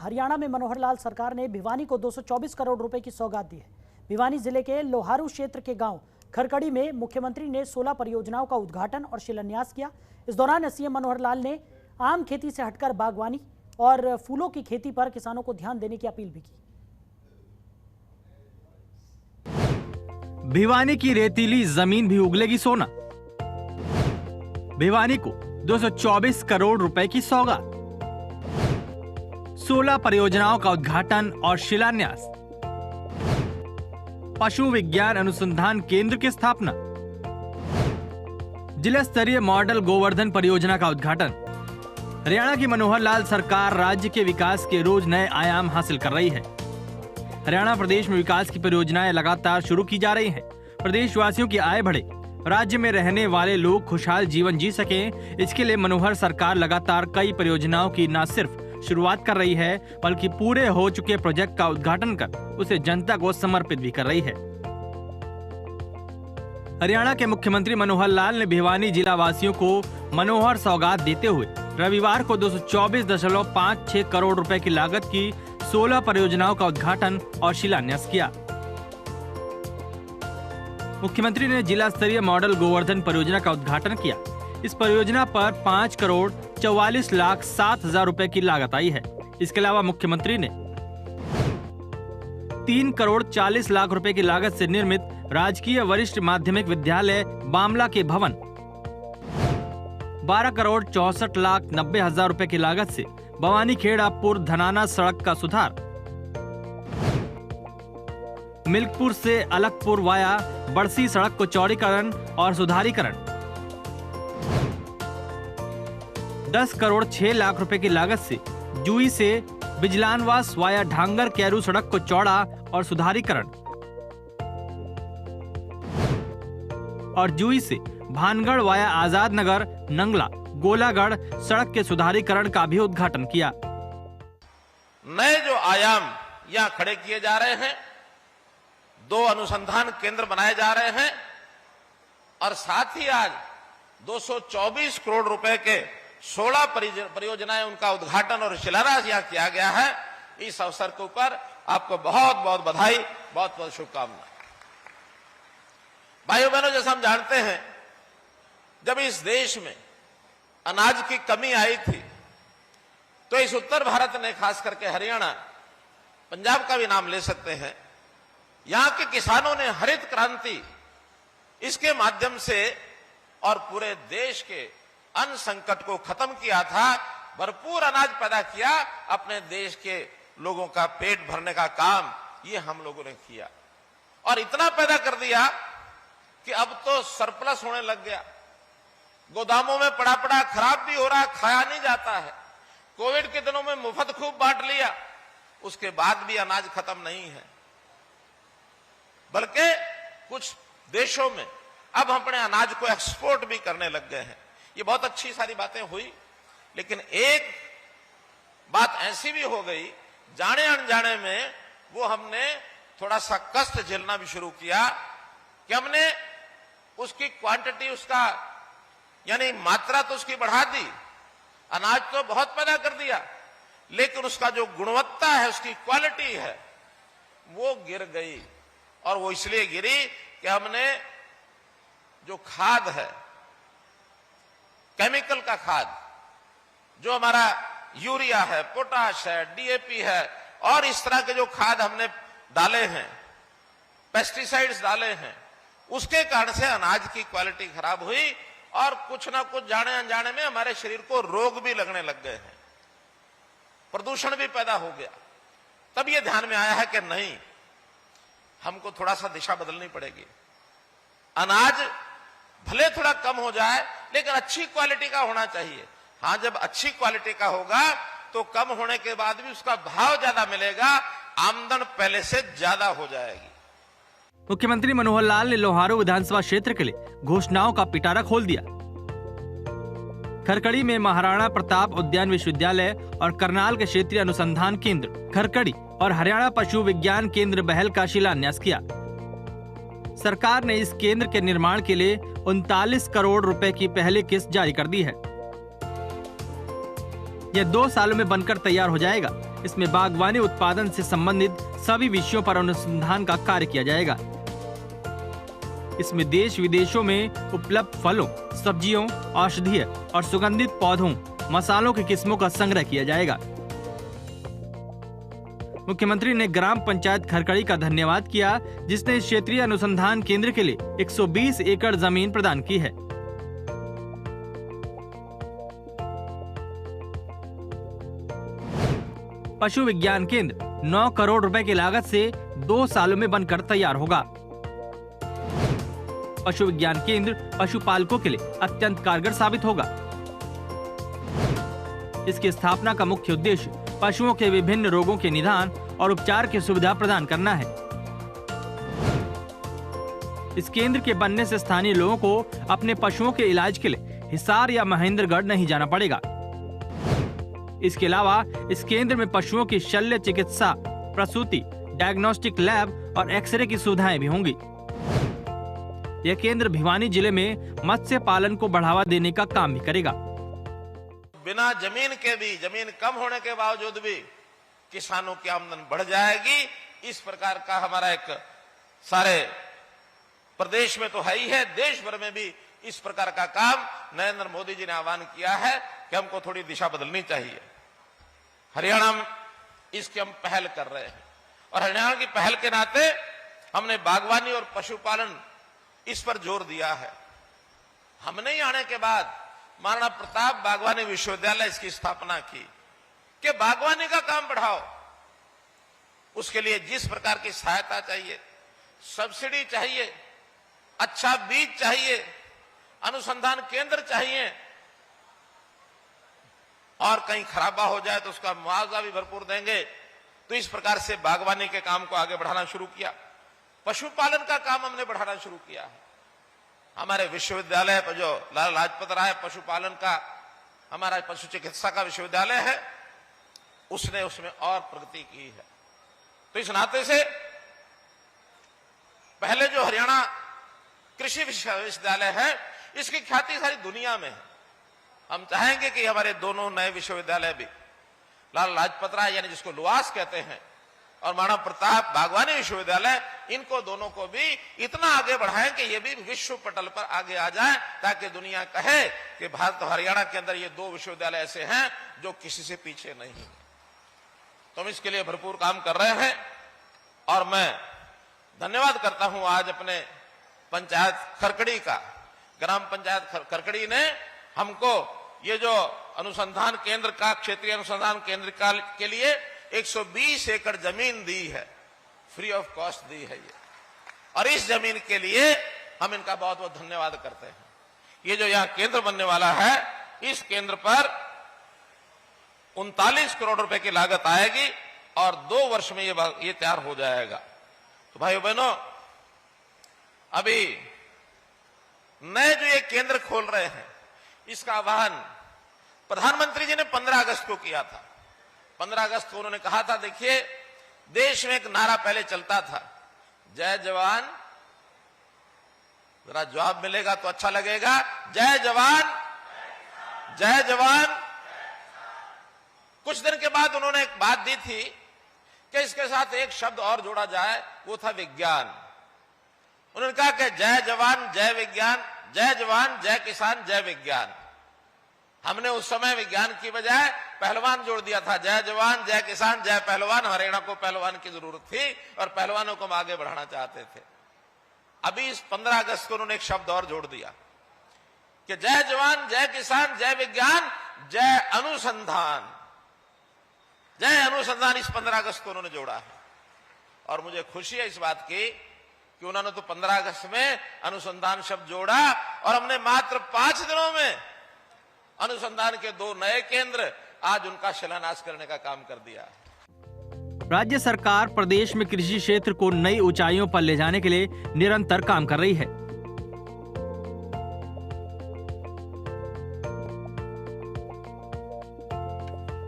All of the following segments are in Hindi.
हरियाणा में मनोहर लाल सरकार ने भिवानी को 224 करोड़ रुपए की सौगात दी है। भिवानी जिले के लोहारू क्षेत्र के गांव खरकड़ी में मुख्यमंत्री ने 16 परियोजनाओं का उद्घाटन और शिलान्यास किया। इस दौरान सीएम मनोहर लाल ने आम खेती से हटकर बागवानी और फूलों की खेती पर किसानों को ध्यान देने की अपील भी की। भिवानी की रेतीली जमीन भी उगलेगी सोना। भिवानी को 224 करोड़ रुपए की सौगात, 16 परियोजनाओं का उद्घाटन और शिलान्यास, पशु विज्ञान अनुसंधान केंद्र की स्थापना, जिला स्तरीय मॉडल गोवर्धन परियोजना का उद्घाटन। हरियाणा की मनोहर लाल सरकार राज्य के विकास के रोज नए आयाम हासिल कर रही है। हरियाणा प्रदेश में विकास की परियोजनाएं लगातार शुरू की जा रही हैं। प्रदेशवासियों की आय बढ़े, राज्य में रहने वाले लोग खुशहाल जीवन जी सकें, इसके लिए मनोहर सरकार लगातार कई परियोजनाओं की न सिर्फ शुरुआत कर रही है बल्कि पूरे हो चुके प्रोजेक्ट का उद्घाटन कर उसे जनता को समर्पित भी कर रही है। हरियाणा के मुख्यमंत्री मनोहर लाल ने भिवानी जिला वासियों को मनोहर सौगात देते हुए रविवार को 224.56 करोड़ रुपए की लागत की 16 परियोजनाओं का उद्घाटन और शिलान्यास किया। मुख्यमंत्री ने जिला स्तरीय मॉडल गोवर्धन परियोजना का उद्घाटन किया। इस परियोजना पर 5,44,07,000 रुपए की लागत आई है। इसके अलावा मुख्यमंत्री ने 3,40,00,000 रुपए की लागत से निर्मित राजकीय वरिष्ठ माध्यमिक विद्यालय बामला के भवन, 12,64,90,000 रुपए की लागत से भवानी खेड़ा पुर धनाना सड़क का सुधार, मिल्कपुर से अलकपुर वाया बड़सी सड़क को चौड़ीकरण और सुधारीकरण, 10,06,00,000 रुपए की लागत से जुई से बिजलानवास वाया ढांगर कैरू सड़क को चौड़ा और सुधारीकरण और जुई से भानगढ़ वाया आजाद नगर नंगला गोलागढ़ सड़क के सुधारीकरण का भी उद्घाटन किया। नए जो आयाम यहां खड़े किए जा रहे हैं, 2 अनुसंधान केंद्र बनाए जा रहे हैं और साथ ही आज 224 करोड़ रुपए के 16 परियोजनाएं उनका उद्घाटन और शिलान्यास यहां किया गया है। इस अवसर के ऊपर आपको बहुत बहुत बधाई, बहुत बहुत शुभकामनाएं। भाइयों बहनों, जैसा हम जानते हैं, जब इस देश में अनाज की कमी आई थी तो इस उत्तर भारत ने, खास करके हरियाणा, पंजाब का भी नाम ले सकते हैं, यहां के किसानों ने हरित क्रांति इसके माध्यम से और पूरे देश के अन्न संकट को खत्म किया था, भरपूर अनाज पैदा किया, अपने देश के लोगों का पेट भरने का काम ये हम लोगों ने किया और इतना पैदा कर दिया कि अब तो सरप्लस होने लग गया। गोदामों में पड़ा पड़ा खराब भी हो रहा, खाया नहीं जाता है। कोविड के दिनों में मुफ्त खूब बांट लिया, उसके बाद भी अनाज खत्म नहीं है, बल्कि कुछ देशों में अब हम अपने अनाज को एक्सपोर्ट भी करने लग गए हैं। ये बहुत अच्छी सारी बातें हुई, लेकिन एक बात ऐसी भी हो गई, जाने अनजाने में वो हमने थोड़ा सा कष्ट झेलना भी शुरू किया कि हमने उसकी क्वांटिटी, उसका यानी मात्रा तो उसकी बढ़ा दी, अनाज तो बहुत पैदा कर दिया, लेकिन उसका जो गुणवत्ता है, उसकी क्वालिटी है, वो गिर गई। और वो इसलिए गिरी कि हमने जो खाद है, केमिकल का खाद, जो हमारा यूरिया है, पोटाश है, डीएपी है और इस तरह के जो खाद हमने डाले हैं, पेस्टिसाइड्स डाले हैं, उसके कारण से अनाज की क्वालिटी खराब हुई और कुछ ना कुछ जाने अनजाने में हमारे शरीर को रोग भी लगने लग गए हैं, प्रदूषण भी पैदा हो गया। तब ये ध्यान में आया है कि नहीं, हमको थोड़ा सा दिशा बदलनी पड़ेगी। अनाज भले थोड़ा कम हो जाए, लेकिन अच्छी क्वालिटी का होना चाहिए। हाँ, जब अच्छी क्वालिटी का होगा तो कम होने के बाद भी उसका भाव ज्यादा मिलेगा, आमदन पहले से ज्यादा हो जाएगी। मुख्यमंत्री मनोहर लाल ने लोहारू विधानसभा क्षेत्र के लिए घोषणाओं का पिटारा खोल दिया। खरकड़ी में महाराणा प्रताप उद्यान विश्वविद्यालय और करनाल के क्षेत्रीय अनुसंधान केंद्र खरकड़ी और हरियाणा पशु विज्ञान केंद्र बहल का शिलान्यास किया। सरकार ने इस केंद्र के निर्माण के लिए 39 करोड़ रुपए की पहली किस्त जारी कर दी है। यह 2 सालों में बनकर तैयार हो जाएगा। इसमें बागवानी उत्पादन से संबंधित सभी विषयों पर अनुसंधान का कार्य किया जाएगा। इसमें देश विदेशों में उपलब्ध फलों, सब्जियों, औषधीय और सुगंधित पौधों, मसालों की किस्मों का संग्रह किया जाएगा। मुख्यमंत्री ने ग्राम पंचायत खरकड़ी का धन्यवाद किया, जिसने इस क्षेत्रीय अनुसंधान केंद्र के लिए 120 एकड़ जमीन प्रदान की है। पशु विज्ञान केंद्र 9 करोड़ रुपए की लागत से 2 सालों में बनकर तैयार होगा। पशु विज्ञान केंद्र पशुपालकों के लिए अत्यंत कारगर साबित होगा। इसकी स्थापना का मुख्य उद्देश्य पशुओं के विभिन्न रोगों के निदान और उपचार की सुविधा प्रदान करना है। इस केंद्र के बनने से स्थानीय लोगों को अपने पशुओं के इलाज के लिए हिसार या महेंद्रगढ़ नहीं जाना पड़ेगा। इसके अलावा इस केंद्र में पशुओं की शल्य चिकित्सा, प्रसूति, डायग्नोस्टिक लैब और एक्सरे की सुविधाएं भी होंगी। यह केंद्र भिवानी जिले में मत्स्य पालन को बढ़ावा देने का काम भी करेगा। बिना जमीन के भी, जमीन कम होने के बावजूद भी किसानों की आमदन बढ़ जाएगी। इस प्रकार का हमारा एक सारे प्रदेश में तो है ही है, देश भर में भी इस प्रकार का काम नरेंद्र मोदी जी ने आह्वान किया है कि हमको थोड़ी दिशा बदलनी चाहिए। हरियाणा में इसकी हम पहल कर रहे हैं और हरियाणा की पहल के नाते हमने बागवानी और पशुपालन इस पर जोर दिया है। हमने ही आने के बाद महाराणा प्रताप बागवानी विश्वविद्यालय इसकी स्थापना की कि बागवानी का काम बढ़ाओ। उसके लिए जिस प्रकार की सहायता चाहिए, सब्सिडी चाहिए, अच्छा बीज चाहिए, अनुसंधान केंद्र चाहिए और कहीं खराबा हो जाए तो उसका मुआवजा भी भरपूर देंगे। तो इस प्रकार से बागवानी के काम को आगे बढ़ाना शुरू किया। पशुपालन का काम हमने बढ़ाना शुरू किया है। हमारे विश्वविद्यालय पर जो लाला लाजपत राय पशुपालन का, हमारा पशु चिकित्सा का विश्वविद्यालय है, उसने उसमें और प्रगति की है। तो इस नाते से पहले जो हरियाणा कृषि विश्वविद्यालय है, इसकी ख्याति सारी दुनिया में है। हम चाहेंगे कि हमारे दोनों नए विश्वविद्यालय भी, लाला लाजपत राय यानी जिसको लुआस कहते हैं और महाराणा प्रताप बागवानी विश्वविद्यालय, इनको दोनों को भी इतना आगे बढ़ाएं कि ये भी विश्व पटल पर आगे आ जाएं, ताकि दुनिया कहे कि भारत और हरियाणा के अंदर ये 2 विश्वविद्यालय ऐसे हैं जो किसी से पीछे नहीं है। तो हम इसके लिए भरपूर काम कर रहे हैं और मैं धन्यवाद करता हूं आज अपने पंचायत खरकड़ी का, ग्राम पंचायत खरकड़ी ने हमको ये जो अनुसंधान केंद्र का, क्षेत्रीय अनुसंधान केंद्र का के लिए 120 एकड़ जमीन दी है, फ्री ऑफ कॉस्ट दी है ये। और इस जमीन के लिए हम इनका बहुत बहुत धन्यवाद करते हैं। ये जो यहाँ केंद्र बनने वाला है, इस केंद्र पर 39 करोड़ रुपए की लागत आएगी और 2 वर्ष में ये तैयार हो जाएगा। तो भाइयों बहनों, अभी नए जो ये केंद्र खोल रहे हैं, इसका आह्वान प्रधानमंत्री जी ने 15 अगस्त को किया था। 15 अगस्त को उन्होंने कहा था, देखिए देश में एक नारा पहले चलता था, जय जवान, जरा जवाब मिलेगा तो अच्छा लगेगा, जय जवान जय जवान। कुछ दिन के बाद उन्होंने एक बात दी थी कि इसके साथ एक शब्द और जोड़ा जाए, वो था विज्ञान। उन्होंने कहा कि जय जवान जय विज्ञान, जय जवान जय किसान जय विज्ञान। हमने उस समय विज्ञान की बजाय पहलवान जोड़ दिया था, जय जवान जय किसान जय पहलवान। हरियाणा को पहलवान की जरूरत थी और पहलवानों को हम आगे बढ़ाना चाहते थे। अभी इस 15 अगस्त को उन्होंने एक शब्द और जोड़ दिया कि जय जवान जय किसान जय विज्ञान जय अनुसंधान। जय अनुसंधान इस 15 अगस्त को उन्होंने जोड़ा है और मुझे खुशी है इस बात की कि उन्होंने तो 15 अगस्त में अनुसंधान शब्द जोड़ा और हमने मात्र 5 दिनों में अनुसंधान के 2 नए केंद्र आज उनका शिलान्यास करने का काम कर दिया। राज्य सरकार प्रदेश में कृषि क्षेत्र को नई ऊंचाइयों पर ले जाने के लिए निरंतर काम कर रही है।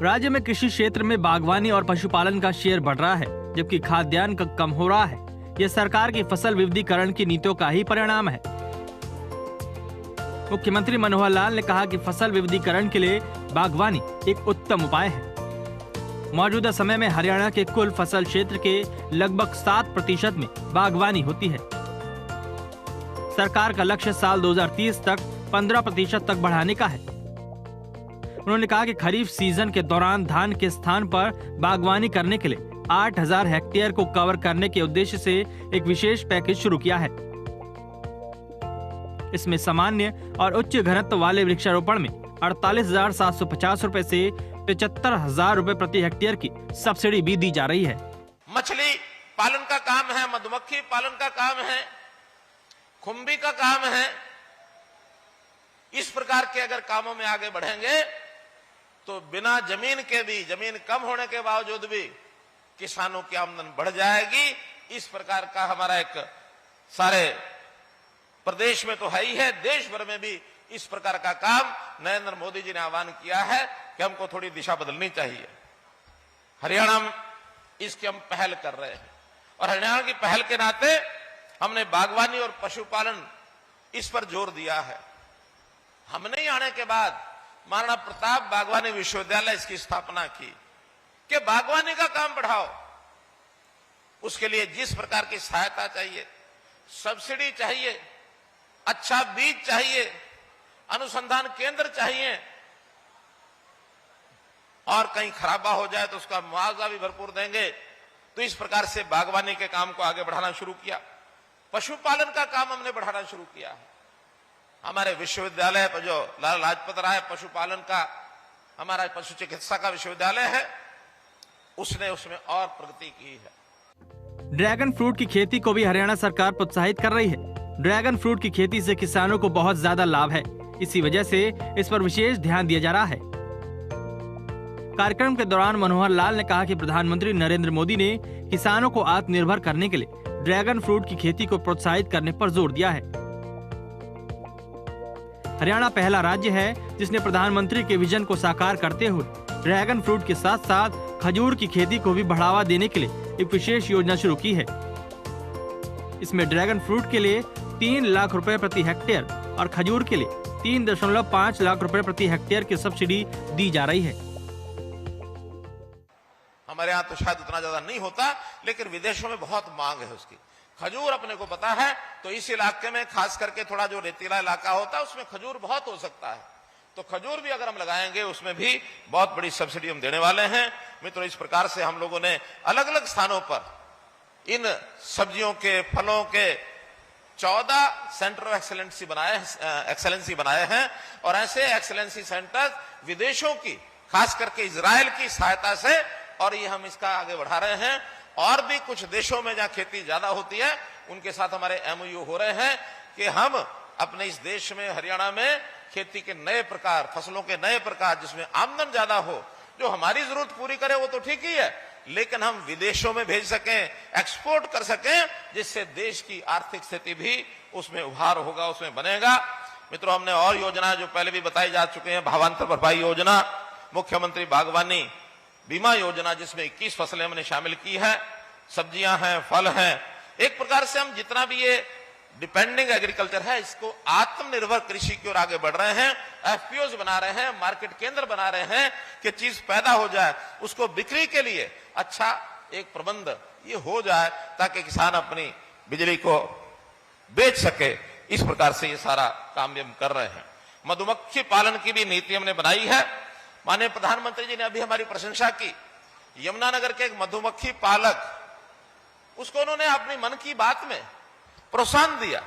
राज्य में कृषि क्षेत्र में बागवानी और पशुपालन का शेयर बढ़ रहा है, जबकि खाद्यान्न का कम हो रहा है। यह सरकार की फसल विविधीकरण की नीतियों का ही परिणाम है। मुख्यमंत्री मनोहर लाल ने कहा कि फसल विविधीकरण के लिए बागवानी एक उत्तम उपाय है। मौजूदा समय में हरियाणा के कुल फसल क्षेत्र के लगभग 7% में बागवानी होती है। सरकार का लक्ष्य साल 2030 तक 15% तक बढ़ाने का है। उन्होंने कहा कि खरीफ सीजन के दौरान धान के स्थान पर बागवानी करने के लिए 8000 हेक्टेयर को कवर करने के उद्देश्य से एक विशेष पैकेज शुरू किया है। इसमें सामान्य और उच्च घनत्व वाले वृक्षारोपण में 48,750 रुपए से 75,000 रुपए प्रति हेक्टेयर की सब्सिडी भी दी जा रही है। मछली पालन का काम है, मधुमक्खी पालन का काम है, खुम्बी का काम है। इस प्रकार के अगर कामों में आगे बढ़ेंगे तो बिना जमीन के भी, जमीन कम होने के बावजूद भी किसानों की आमदन बढ़ जाएगी। इस प्रकार का हमारा एक सारे प्रदेश में तो है ही है, देश भर में भी इस प्रकार का काम नरेंद्र मोदी जी ने आह्वान किया है कि हमको थोड़ी दिशा बदलनी चाहिए। हरियाणा में इसकी हम पहल कर रहे हैं और हरियाणा की पहल के नाते हमने बागवानी और पशुपालन इस पर जोर दिया है। हमने ही आने के बाद महाराणा प्रताप बागवानी विश्वविद्यालय इसकी स्थापना की कि बागवानी का काम बढ़ाओ। उसके लिए जिस प्रकार की सहायता चाहिए, सब्सिडी चाहिए, अच्छा बीज चाहिए, अनुसंधान केंद्र चाहिए और कहीं खराबा हो जाए तो उसका मुआवजा भी भरपूर देंगे। तो इस प्रकार से बागवानी के काम को आगे बढ़ाना शुरू किया। पशुपालन का काम हमने बढ़ाना शुरू किया है। हमारे विश्वविद्यालय पर जो लाला लाजपत राय पशुपालन का, हमारा पशु चिकित्सा का विश्वविद्यालय है, उसने उसमें और प्रगति की है। ड्रैगन फ्रूट की खेती को भी हरियाणा सरकार प्रोत्साहित कर रही है। ड्रैगन फ्रूट की खेती से किसानों को बहुत ज्यादा लाभ है। इसी वजह से इस पर विशेष ध्यान दिया जा रहा है। कार्यक्रम के दौरान मनोहर लाल ने कहा कि प्रधानमंत्री नरेंद्र मोदी ने किसानों को आत्मनिर्भर करने के लिए ड्रैगन फ्रूट की खेती को प्रोत्साहित करने पर जोर दिया है। हरियाणा पहला राज्य है जिसने प्रधानमंत्री के विजन को साकार करते हुए ड्रैगन फ्रूट के साथ साथ खजूर की खेती को भी बढ़ावा देने के लिए एक विशेष योजना शुरू की है। इसमें ड्रैगन फ्रूट के लिए 3 लाख रुपए प्रति हेक्टेयर और खजूर के लिए 3.5 लाख रुपए प्रति हेक्टेयर की सब्सिडी दी जा रही है। हमारे यहाँ तो शायद उतना ज्यादा नहीं होता, लेकिन विदेशों में बहुत मांग है उसकी। खजूर अपने को पता है, तो इस इलाके में खास करके थोड़ा जो रेतीला इलाका होता है उसमें खजूर बहुत हो सकता है। तो खजूर भी अगर हम लगाएंगे उसमें भी बहुत बड़ी सब्सिडी हम देने वाले हैं। मित्रों, इस प्रकार से हम लोगों ने अलग अलग स्थानों पर इन सब्जियों के, फलों के 14 सेंटर ऑफ एक्सेलेंसी बनाए हैं और ऐसे एक्सेलेंसी सेंटर विदेशों की, खास करके इजराइल की सहायता से, और ये हम इसका आगे बढ़ा रहे हैं। और भी कुछ देशों में जहां खेती ज्यादा होती है उनके साथ हमारे एमओयू हो रहे हैं कि हम अपने इस देश में, हरियाणा में खेती के नए प्रकार, फसलों के नए प्रकार जिसमें आमदन ज्यादा हो, जो हमारी जरूरत पूरी करे वो तो ठीक ही है, लेकिन हम विदेशों में भेज सकें, एक्सपोर्ट कर सकें, जिससे देश की आर्थिक स्थिति भी उसमें उभार होगा, उसमें बनेगा। मित्रों, हमने और योजनाएं जो पहले भी बताई जा चुके हैं, भावांतर भरपाई योजना, मुख्यमंत्री बागवानी बीमा योजना जिसमें 21 फसलें हमने शामिल की है, सब्जियां हैं, फल हैं। एक प्रकार से हम जितना भी ये डिपेंडिंग एग्रीकल्चर है इसको आत्मनिर्भर कृषि की ओर आगे बढ़ रहे हैं। एफपीओज बना रहे हैं, मार्केट केंद्र बना रहे हैं कि चीज पैदा हो जाए, उसको बिक्री के लिए अच्छा एक प्रबंध ये हो जाए ताकि किसान अपनी बिजली को बेच सके। इस प्रकार से ये सारा काम भी हम कर रहे हैं। मधुमक्खी पालन की भी नीति हमने बनाई है। माननीय प्रधानमंत्री जी ने अभी हमारी प्रशंसा की। यमुनानगर के एक मधुमक्खी पालक, उसको उन्होंने अपनी मन की बात में प्रोत्साहन दिया।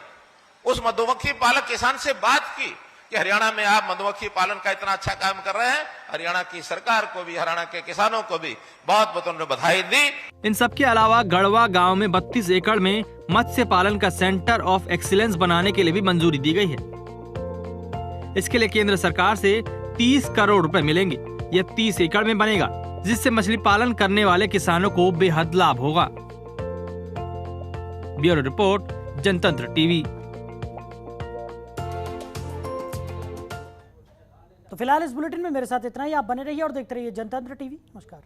उस मधुमक्खी पालक किसान से बात की कि हरियाणा में आप मधुमक्खी पालन का इतना अच्छा काम कर रहे हैं। हरियाणा की सरकार को भी, हरियाणा के किसानों को भी बहुत बहुत उन्होंने बधाई दी। इन सब के अलावा गढ़वा गांव में 32 एकड़ में मत्स्य पालन का सेंटर ऑफ एक्सीलेंस बनाने के लिए भी मंजूरी दी गई है। इसके लिए केंद्र सरकार से 30 करोड़ रुपए मिलेंगे। यह 30 एकड़ में बनेगा, जिससे मछली पालन करने वाले किसानों को बेहद लाभ होगा। ब्यूरो रिपोर्ट, जनतंत्र टीवी। तो फिलहाल इस बुलेटिन में मेरे साथ इतना ही। आप बने रहिए और देखते रहिए जनतंत्र टीवी। नमस्कार।